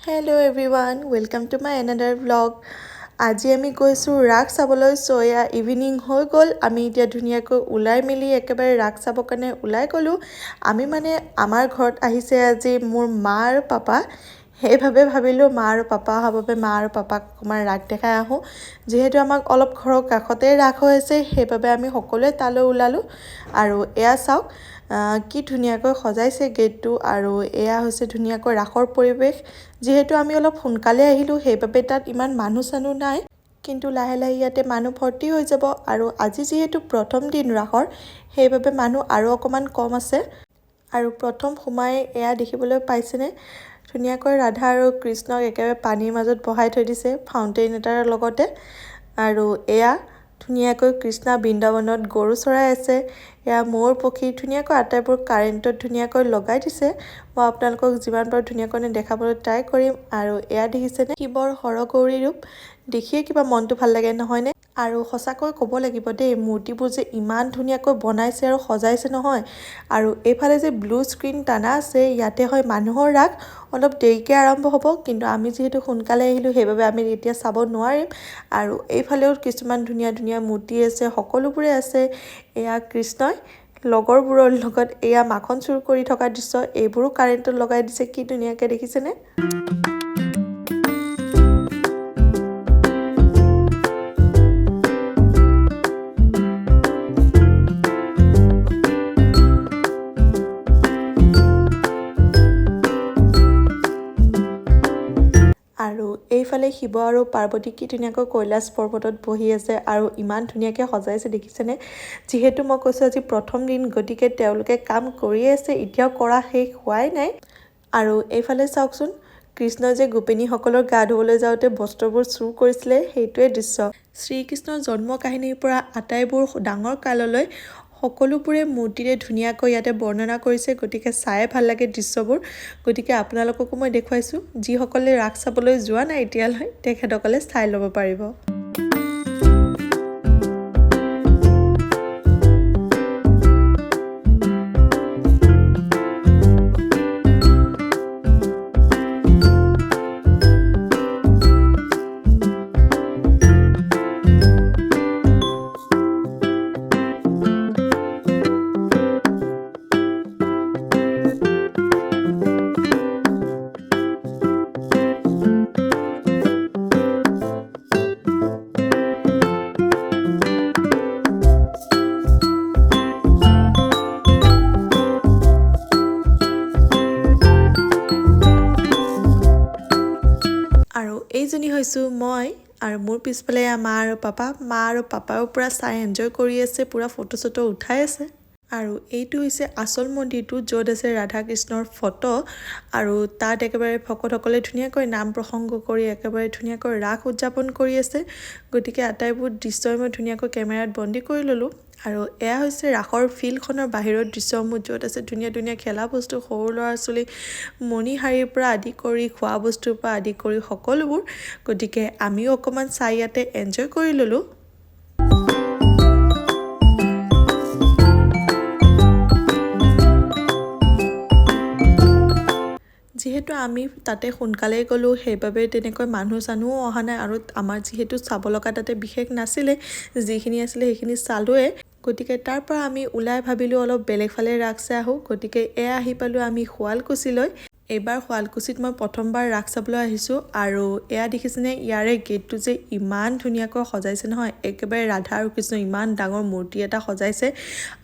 Hello everyone, welcome to my another vlog. আজি আমি গৈছো ৰাখ চাবলৈ সয়া ইভিনিং হৈ গল আমি এতিয়া ধুনিয়াকৈ উলাই মিলি একেবাৰে ৰাখ চাবৰ কাৰণে উলাই গলো আমি মানে আমাৰ ঘৰত আহিছে আজি মোৰ মা আৰু পাপা সেইভাবে ভাবিলো মা আৰু পাপা হবে মা আৰু পাপাক আমাৰ ৰাখ দেখাই আহো যেহেতু আমাক অলপ ঘৰৰ কাষতে ৰাখ হৈ আছে সেইভাবে আমি সকলোৱে তালৈ উলালো আৰু এয়া চাওক কি ধুনিয়াকৈ সজাইছে গেটটো আৰু এয়া হৈছে ধুনিয়াকৈ ৰাখৰ পৰিবেশ যেহেতু আমি অলপ সোনকালে আহিলো সেইভাবে তাত ইমান মানুহ চানু নাই কিন্তু লাহে লাহে ইয়াতে মানুহ ভৰ্তি হৈ যাব আৰু আজি যেহেতু প্ৰথম দিন ৰাখৰ সেইভাবে মানুহ আৰু অকমান কম আছে আৰু প্ৰথম সময় এয়া দেখিবলৈ পাইছেনে ধুনিয়াকৈ ৰাধা আৰু কৃষ্ণক একেবাৰে পানীৰ মাজত বহাই থৈ দিছে ফাউন্টেইন এটাৰ লগতে আৰু এয়া ধুনিয়াকৈ কৃষ্ণা বৃন্দাবনত গৰু চৰাই আছে এয়া মোৰ পক্ষী ধুনিয়াকৈ আটাইবোৰ কাৰেণ্টত ধুনিয়াকৈ লগাই দিছে মই আপোনালোকক যিমান পাৰো ধুনিয়াকৈ দেখাবলৈ ট্ৰাই কৰিম আৰু এয়া দেখিছেনে কি বৰ হৰগৌৰী ৰূপ দেখিয়ে কিবা মনটো ভাল লাগে নহয়নে আৰু সঁচাকৈ ক'ব লাগিব দেই মূৰ্তিবোৰ যে ইমান ধুনিয়াকৈ বনাইছে আৰু সজাইছে নহয় আৰু এইফালে যে ব্লু স্ক্ৰিন টানা আছে ইয়াতে হয় মানুহৰ ৰাখ অলপ দেৰিকৈ আৰম্ভ হ'ব কিন্তু আমি যেহেতু সোনকালে আহিলো সেইভাবে আমি এতিয়া চাব নোৱাৰিম আৰু এইফালেও কিছুমান ধুনিয়া ধুনিয়া মূৰ্তি আছে সকলোবোৰে আছে এয়া কৃষ্ণই লগৰবোৰৰ লগত এয়া মাখন চুৰ কৰি থকা দৃশ্য এইবোৰো কাৰেণ্টত লগাই দিছে কি ধুনিয়াকৈ দেখিছেনে আৰু এইফালে শিৱ আৰু পাৰ্বতী কি ধুনিয়াকৈ কৈলাশ পৰ্বতত বহি আছে আৰু ইমান ধুনিয়াকৈ সজাইছে দেখিছেনে যেহেতু মই কৈছো আজি প্ৰথম দিন গতিকে তেওঁলোকে কাম কৰি আছে এতিয়াও কৰা শেষ হোৱাই নাই আৰু এইফালে চাওকচোন কৃষ্ণ যে গোপিনীসকলৰ গা ধুবলৈ যাওঁতে বস্ত্ৰবোৰ চুৰ কৰিছিলে সেইটোৱে দৃশ্য শ্ৰীকৃষ্ণৰ জন্ম কাহিনীৰ পৰা আটাইবোৰ ডাঙৰ কাললৈ সকলোবোৰে মূৰ্তিৰে ধুনিয়াকৈ ইয়াতে বৰ্ণনা কৰিছে গতিকে চাই ভাল লাগে দৃশ্যবোৰ গতিকে আপোনালোককো মই দেখুৱাইছো যিসকলে ৰাখ চাবলৈ যোৱা নাই এতিয়ালৈ তেখেতসকলে চাই ল'ব পাৰিব আৰু এইজনী হৈছো মই আৰু মোৰ পিছফালে মা আৰু পাপাও পুৰা চাই এনজয় কৰি আছে পুৰা ফটো চটো উঠাই আছে আৰু এইটো হৈছে আসল মন্দিৰটো য'ত আছে ৰাধা কৃষ্ণৰ ফটো আৰু তাত একেবাৰে ভকতসকলে ধুনিয়াকৈ নাম প্ৰসংগ কৰি একেবাৰে ধুনিয়াকৈ ৰাখ উদযাপন কৰি আছে গতিকে আটাইবোৰ দৃশ্যই মই ধুনিয়াকৈ কেমেৰাত বন্দী কৰি ললো আৰু এয়া হৈছে ৰাখৰ ফিল্ডখনৰ বাহিৰৰ দৃশ্যসমূহ য'ত আছে ধুনিয়া ধুনিয়া খেলা বস্তু সৰু ল'ৰা ছোৱালী মণিহাৰীৰ পৰা আদি কৰি খোৱা বস্তুৰ পৰা আদি কৰি সকলোবোৰ গতিকে আমিও অকমান চাই ইয়াতে এনজয় কৰি ললো যেহেতু আমি তাতে সোনকালে গলো সেইভাবে তেনেকৈ মানুহ চানুও অহা নাই আৰু আমাৰ যেহেতু চাব লগা তাতে বিশেষ নাছিলে যিখিনি আছিলে সেইখিনি চালোৱে গতিকে তাৰ পৰা আমি উলাই ভাবিলো অলপ বেলেগ ফালে ৰাখ চাই আহো গতিকে এয়া আহি পালো আমি শুৱালকুছিলৈ এইবাৰ শুৱালকুছিত মই প্ৰথমবাৰ ৰাখ চাবলৈ আহিছো আৰু এয়া দেখিছেনে ইয়াৰে গেটটো যে ইমান ধুনিয়াকৈ সজাইছে নহয় একেবাৰে ৰাধা আৰু কৃষ্ণ ইমান ডাঙৰ মূৰ্তি এটা সজাইছে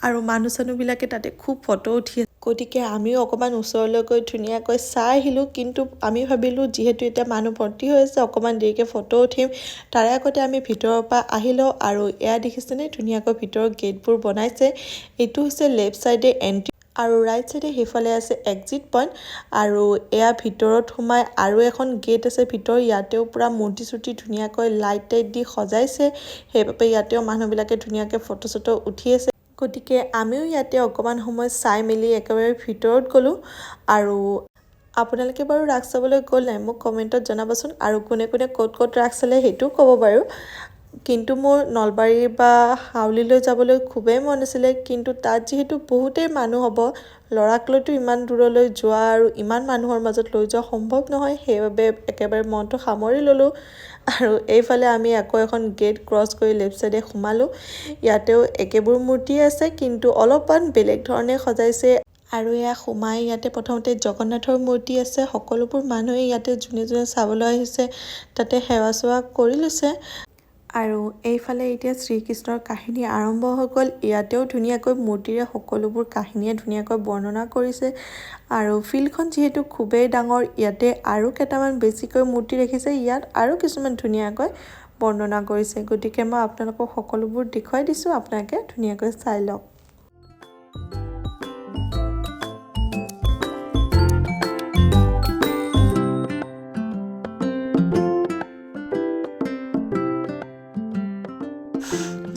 আৰু মানুহ চানুবিলাকে তাতে খুব ফটো উঠি গতিকে আমিও অকমান ওচৰলৈ গৈ ধুনিয়াকৈ চাই আহিলো কিন্তু আমি ভাবিলো যেহেতু এটা মানুহ ভৰ্তি হৈ আছে অকমান দেৰিকৈ ফটো উঠিম তাৰে আগতে আমি ভিতৰৰ পৰা আহিলো আৰু এয়া দেখিছেনে ধুনিয়াকৈ ভিতৰৰ গেটবোৰ বনাইছে এইটো হৈছে লেফট সাইডে এন্ট্ৰি আৰু ৰাইট সাইডে হেফালে আছে এক্সিট পইণ্ট আৰু এয়া ভিতৰত সোমাই আৰু এখন গেট আছে ভিতৰ ইয়াতেও পুৰা মূৰ্তি চুৰ্তি ধুনিয়াকৈ লাইট টাইট দি সজাইছে সেইভাবে ইয়াতেও মানুহবিলাকে ধুনিয়াকৈ ফটো চটো উঠি আছে গতিকে আমিও ইয়াতে অকমান সময় চাই মেলি একেবাৰে ভিতৰত গলো আৰু আপোনালোকে বাৰু ৰাখ চাবলৈ গ'ল নাই মোক কমেন্টত জনাবচোন আৰু কোনে কোনে ক'ত ক'ত ৰাখ চালে হেতু ক'ব বাৰু কিন্তু মোৰ নলবাৰী বা হাউলিলৈ যাবলৈ খুবেই মন আছিলে, কিন্তু তাত যিহেতু বহুতেই মানুহ হ'ব, ল'ৰাক লৈতো ইমান দূৰলৈ যোৱা আৰু ইমান মানুহৰ মাজত লৈ যোৱা সম্ভৱ নহয়, সেইবাবে একেবাৰে মনটো সামৰি ল'লোঁ। আৰু এইফালে আমি আকৌ এখন গেট ক্ৰছ কৰি লেফ্ট ছাইডে সোমালোঁ। ইয়াতেও একেবোৰ মূৰ্তি আছে, কিন্তু অলপমান বেলেগ ধৰণে সজাইছে। আৰু এয়া সোমাই ইয়াতে প্ৰথমতে জগন্নাথৰ মূৰ্তি আছে। সকলোবোৰ মানুহে ইয়াতে যোনে যোনে চাবলৈ আহিছে তাতে সেৱা চেৱা কৰি লৈছে। আৰু এইফালে এতিয়া শ্ৰীকৃষ্ণৰ কাহিনী আৰম্ভ হৈ গ'ল। ইয়াতেও ধুনীয়াকৈ মূৰ্তিৰে সকলোবোৰ কাহিনীয়ে ধুনীয়াকৈ বৰ্ণনা কৰিছে। আৰু ফিল্ডখন যিহেতু খুবেই ডাঙৰ, ইয়াতে আৰু কেইটামান বেছিকৈ মূৰ্তি ৰাখিছে, ইয়াত আৰু কিছুমান ধুনীয়াকৈ বৰ্ণনা কৰিছে। গতিকে মই আপোনালোকক সকলোবোৰ দেখুৱাই দিছোঁ, আপোনালোকে ধুনীয়াকৈ চাই লওক।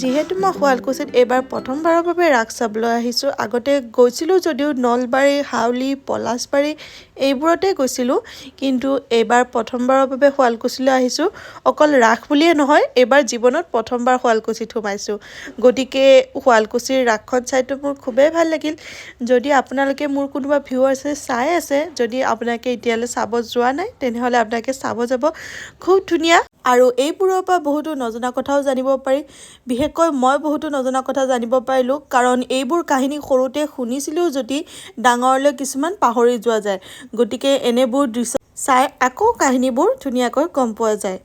যিহেতু মই শুৱালকুছিত এইবাৰ প্ৰথমবাৰৰ বাবে ৰাস চাবলৈ আহিছোঁ। আগতে গৈছিলোঁ যদিও নলবাৰী, হাউলি, পলাশবাৰী এইবোৰতে গৈছিলোঁ, কিন্তু এইবাৰ প্ৰথমবাৰৰ বাবে শুৱালকুছিলৈ আহিছোঁ। অকল ৰাস বুলিয়ে নহয়, এইবাৰ জীৱনত প্ৰথমবাৰ শুৱালকুছিত সোমাইছোঁ। গতিকে শুৱালকুছিৰ ৰাসখন চাইতো মোৰ খুবেই ভাল লাগিল। যদি আপোনালোকে মোৰ কোনোবা ভিউৱাৰ্ছে চাই আছে, যদি আপোনালোকে এতিয়ালৈ চাব যোৱা নাই, তেনেহ'লে আপোনালোকে চাব যাব। খুব ধুনীয়া। আৰু এইবোৰৰ পৰা বহুতো নজনা কথাও জানিব পাৰি। বিশেষকৈ মই বহুতো নজনা কথা জানিব পাৰিলোঁ, কাৰণ এইবোৰ কাহিনী সৰুতে শুনিছিলোঁ যদি ডাঙৰলৈ কিছুমান পাহৰি যোৱা যায়। গতিকে এনেবোৰ দৃশ্য চাই আকৌ কাহিনীবোৰ ধুনীয়াকৈ গম পোৱা যায়।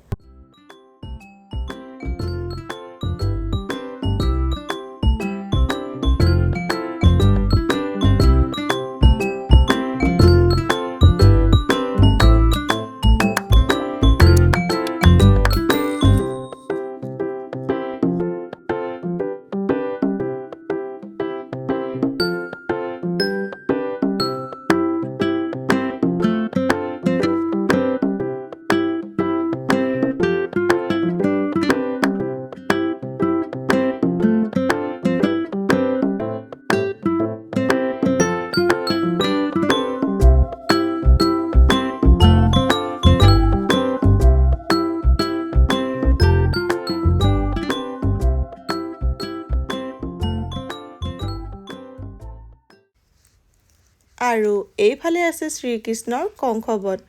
আৰু এইফালে আছে শ্ৰীকৃষ্ণৰ কংসবধ।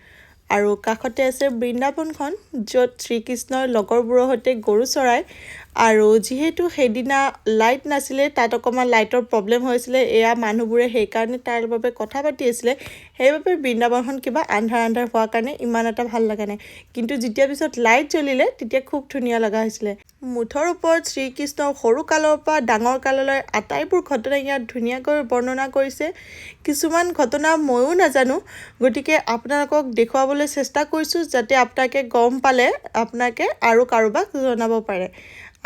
আৰু কাষতে আছে বৃন্দাবনখন, য'ত শ্ৰীকৃষ্ণৰ লগৰবোৰৰ সৈতে গৰু চৰায়। আৰু যিহেতু সেইদিনা লাইট নাছিলে, তাত অকণমান লাইটৰ প্ৰব্লেম হৈছিলে, এয়া মানুহবোৰে সেইকাৰণে তাৰ বাবে কথা পাতি আছিলে। সেইবাবে বৃন্দাবনখন কিবা আন্ধাৰ আন্ধাৰ হোৱাৰ কাৰণে ইমান এটা ভাল লগা নাই। কিন্তু যেতিয়া পিছত লাইট জ্বলিলে, তেতিয়া খুব ধুনীয়া লগা হৈছিলে। মুঠৰ ওপৰত শ্ৰীকৃষ্ণৰ সৰু কালৰ পৰা ডাঙৰ কাললৈ আটাইবোৰ ঘটনা ইয়াত ধুনীয়াকৈ বৰ্ণনা কৰিছে। কিছুমান ঘটনা ময়ো নাজানো, গতিকে আপোনালোকক দেখুৱাবলৈ চেষ্টা কৰিছোঁ, যাতে আপোনালোকে গম পালে আপোনালোকে আৰু কাৰোবাক জনাব পাৰে।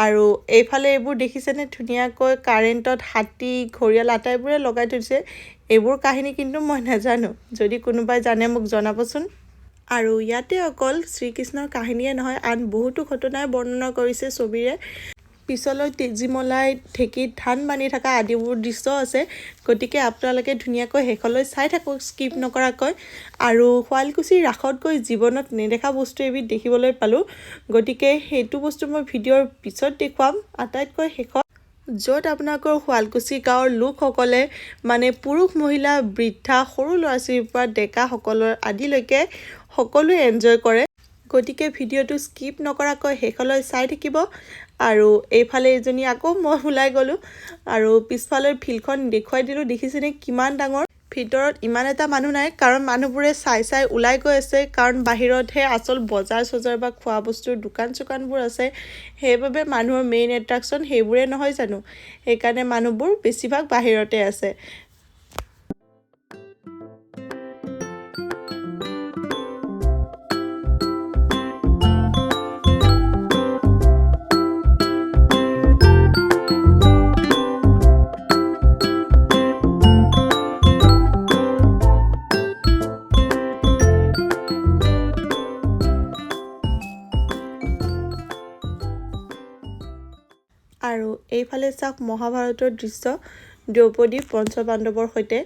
আৰু এইফালে এইবোৰ দেখিছেনে, ধুনীয়াকৈ কাৰেণ্টত হাতী, ঘঁৰিয়াল আটাইবোৰে লগাই থৈছে। এইবোৰ কাহিনী কিন্তু মই নাজানো, যদি কোনোবাই জানে মোক জনাবচোন। আৰু ইয়াতে অকল শ্ৰীকৃষ্ণৰ কাহিনীয়ে নহয়, আন বহুতো ঘটনাই বৰ্ণনা কৰিছে ছবিৰে। পিছলৈ তেজীমলাই ঢেঁকীত ধান বান্ধি থকা আদিবোৰ দৃশ্য আছে। গতিকে আপোনালোকে ধুনীয়াকৈ শেষলৈ চাই থাকক, স্কিপ নকৰাকৈ। আৰু শুৱালকুছিৰ ৰাসত গৈ জীৱনত নেদেখা বস্তু এবিধ দেখিবলৈ পালোঁ। গতিকে সেইটো বস্তু মই ভিডিঅ'ৰ পিছত দেখুৱাম আটাইতকৈ শেষত, য'ত আপোনালোকৰ শুৱালকুছি গাঁৱৰ লোকসকলে মানে পুৰুষ, মহিলা, বৃদ্ধা, সৰু ল'ৰা ছোৱালীৰ পৰা ডেকাসকলৰ আদিলৈকে সকলোৱে এনজয় কৰে। গতিকে ভিডিঅ'টো স্কিপ নকৰাকৈ শেষলৈ চাই থাকিব। আৰু এইফালে এজনী আকৌ মই ওলাই গ'লোঁ আৰু পিছফালৰ ফিল্ডখন দেখুৱাই দিলোঁ। দেখিছেনে কিমান ডাঙৰ? ভিতৰত ইমান এটা মানুহ নাই, কাৰণ মানুহবোৰে চাই চাই ওলাই গৈ আছে, কাৰণ বাহিৰতহে আচল বজাৰ চজাৰ বা খোৱা বস্তুৰ দোকান চোকানবোৰ আছে। সেইবাবে মানুহৰ মেইন এট্ৰেকশ্যন সেইবোৰে নহয় জানো, সেইকাৰণে মানুহবোৰ বেছিভাগ বাহিৰতে আছে। আৰু এইফালে চাওক মহাভাৰতৰ দৃশ্য, দ্ৰৌপদী পঞ্চপাণ্ডৱৰ সৈতে।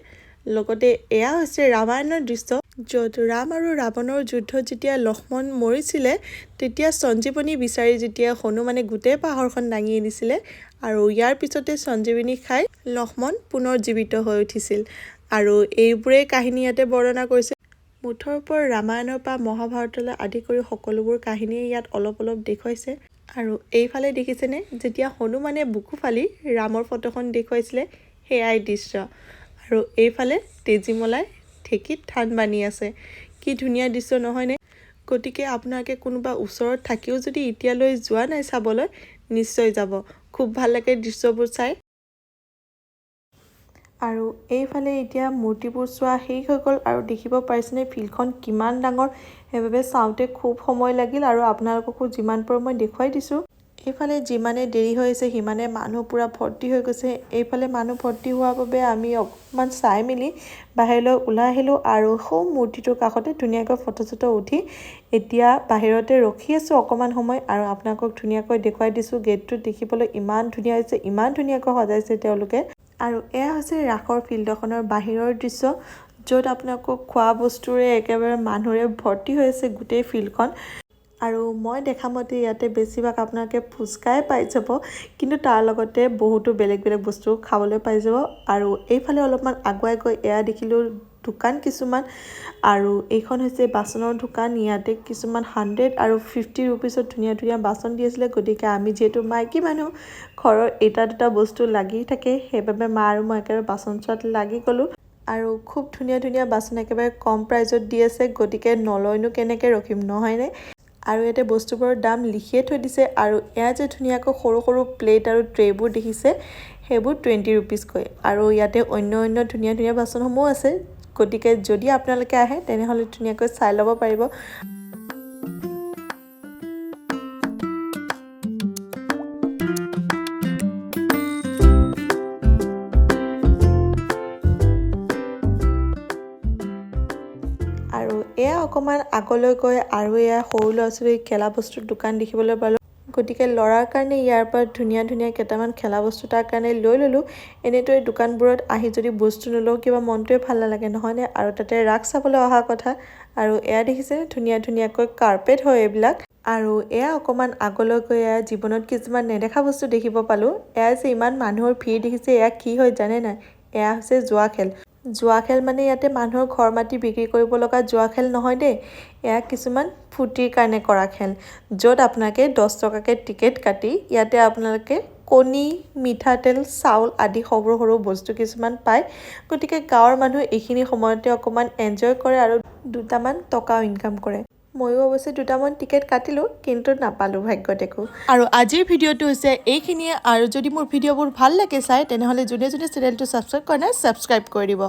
লগতে এয়া হৈছে ৰামায়ণৰ দৃশ্য। য'ত ৰাম আৰু ৰাৱণৰ যুদ্ধত যেতিয়া লক্ষ্মণ মৰিছিলে তেতিয়া সঞ্জীৱনী বিচাৰি যেতিয়া হনুমানে গোটেই পাহাৰখন দাঙি আনিছিলে আৰু ইয়াৰ পিছতে সঞ্জীৱনী খাই লক্ষ্মণ পুনৰ জীৱিত হৈ উঠিছিল আৰু এইবোৰেই কাহিনী ইয়াতে বৰ্ণনা কৰিছে মুঠৰ ওপৰত ৰামায়ণৰ পৰা মহাভাৰতলৈ আদি কৰি সকলোবোৰ কাহিনীয়ে ইয়াত অলপ অলপ দেখুৱাইছে আৰু এইফালে দেখিছেনে যেতিয়া হনুমানে বুকু ফালি ৰামৰ ফটোখন দেখুৱাইছিলে সেয়াই দৃশ্য আৰু এইফালে তেজীমলাই ঢেঁকীত ধান বানি আছে কি ধুনীয়া দৃশ্য নহয়নে গতিকে আপোনালোকে কোনোবা ওচৰত থাকিও যদি এতিয়ালৈ যোৱা নাই চাবলৈ নিশ্চয় যাব খুব ভাল লাগে দৃশ্যবোৰ চাই আৰু এইফালে এতিয়া মূৰ্তিবোৰ চোৱা শেষ হৈ গ'ল আৰু দেখিব পাৰিছেনে ফিল্ডখন কিমান ডাঙৰ সেইবাবে চাওঁতে খুব সময় লাগিল আৰু আপোনালোককো যিমান পাৰোঁ মই দেখুৱাই দিছোঁ এইফালে যিমানে দেৰি হৈ আছে সিমানে মানুহ পূৰা ভৰ্তি হৈ গৈছে এইফালে মানুহ ভৰ্তি হোৱাৰ বাবে আমি অকণমান চাই মেলি বাহিৰলৈ ওলাই আহিলোঁ আৰু সৌ মূৰ্তিটোৰ কাষতে ধুনীয়াকৈ ফটো চটো উঠি এতিয়া বাহিৰতে ৰখি আছোঁ অকণমান সময় আৰু আপোনালোকক ধুনীয়াকৈ দেখুৱাই দিছোঁ গেটটো দেখিবলৈ ইমান ধুনীয়া হৈছে ইমান ধুনীয়াকৈ সজাইছে তেওঁলোকে আৰু এয়া হৈছে ৰাসৰ ফিল্ডখনৰ বাহিৰৰ দৃশ্য য'ত আপোনালোকক খোৱা বস্তুৰে একেবাৰে মানুহৰে ভৰ্তি হৈ আছে গোটেই ফিল্ডখন আৰু মই দেখা মতে ইয়াতে বেছিভাগ আপোনালোকে ফুচকাই পাই যাব কিন্তু তাৰ লগতে বহুতো বেলেগ বেলেগ বস্তু খাবলৈ পাই যাব আৰু এইফালে অলপমান আগুৱাই গৈ এয়া দেখিলোঁ দোকান কিছুমান আৰু এইখন হৈছে বাচনৰ দোকান ইয়াতে কিছুমান 100 আৰু 50 ৰুপিছত ধুনীয়া ধুনীয়া বাচন দি আছিলে গতিকে আমি যিহেতু মাইকী মানুহ ঘৰৰ এটা দুটা বস্তু লাগি থাকে সেইবাবে মা আৰু মই একেবাৰে বাচন চোৱাত লাগি গ'লোঁ আৰু খুব ধুনীয়া ধুনীয়া বাচন একেবাৰে কম প্ৰাইজত দি আছে গতিকে নলৈনো কেনেকৈ ৰখিম নহয়নে আৰু ইয়াতে বস্তুবোৰৰ দাম লিখিয়ে থৈ দিছে আৰু এয়া যে ধুনীয়াকৈ সৰু সৰু প্লেট আৰু ট্ৰেবোৰ দেখিছে সেইবোৰ 20 ৰুপিজকৈ আৰু ইয়াতে অন্য ধুনীয়া ধুনীয়া বাচনসমূহ আছে গতিকে যদি আপোনালোকে আহে তেনেহ'লে ধুনীয়াকৈ চাই ল'ব পাৰিব আৰু এয়া অকণমান আগলৈ গৈ আৰু এয়া সৰু ল'ৰা ছোৱালীৰ খেলা বস্তুৰ দোকান দেখিবলৈ পালোঁ গতিকে ল'ৰাৰ কাৰণে ইয়াৰ পৰা ধুনীয়া ধুনীয়া কেইটামান খেলা বস্তু তাৰ কাৰণে লৈ ল'লোঁ এনেতো এই দোকানবোৰত আহি যদি বস্তু নলওঁ কিবা মনটোৱে ভাল নালাগে নহয়নে আৰু তাতে ৰাস চাবলৈ অহা কথা আৰু এয়া দেখিছে ধুনীয়া ধুনীয়াকৈ কাৰ্পেট হয় এইবিলাক আৰু এয়া অকণমান আগলৈ গৈ এয়া জীৱনত কিছুমান নেদেখা বস্তু দেখিব পালোঁ এয়া যে ইমান মানুহৰ ভিৰ দেখিছে এয়া কি হয় জানে নাই এয়া হৈছে জুৱা খেল মানে ইয়াতে মানুহৰ ঘৰ মাটি বিক্ৰী কৰিব লগা জুৱা খেল নহয় দেই এয়া কিছুমান ফুৰ্তিৰ কাৰণে কৰা খেল য'ত আপোনালোকে 10 টকাকৈ টিকেট কাটি ইয়াতে আপোনালোকে কণী মিঠাতেল চাউল আদি সৰু সৰু বস্তু কিছুমান পায় গতিকে গাঁৱৰ মানুহ এইখিনি সময়তে অকণমান এনজয় কৰে আৰু দুটামান টকাও ইনকাম কৰে ময়ো অৱশ্যে দুটামান টিকেট কাটিলোঁ কিন্তু নাপালোঁ ভাগ্যত একো আৰু আজিৰ ভিডিঅ'টো হৈছে এইখিনিয়ে আৰু যদি মোৰ ভিডিঅ'বোৰ ভাল লাগে চাই তেনেহ'লে যোনে যোনে চেনেলটো ছাবস্ক্ৰাইব কৰা নাই ছাবস্ক্ৰাইব কৰি দিব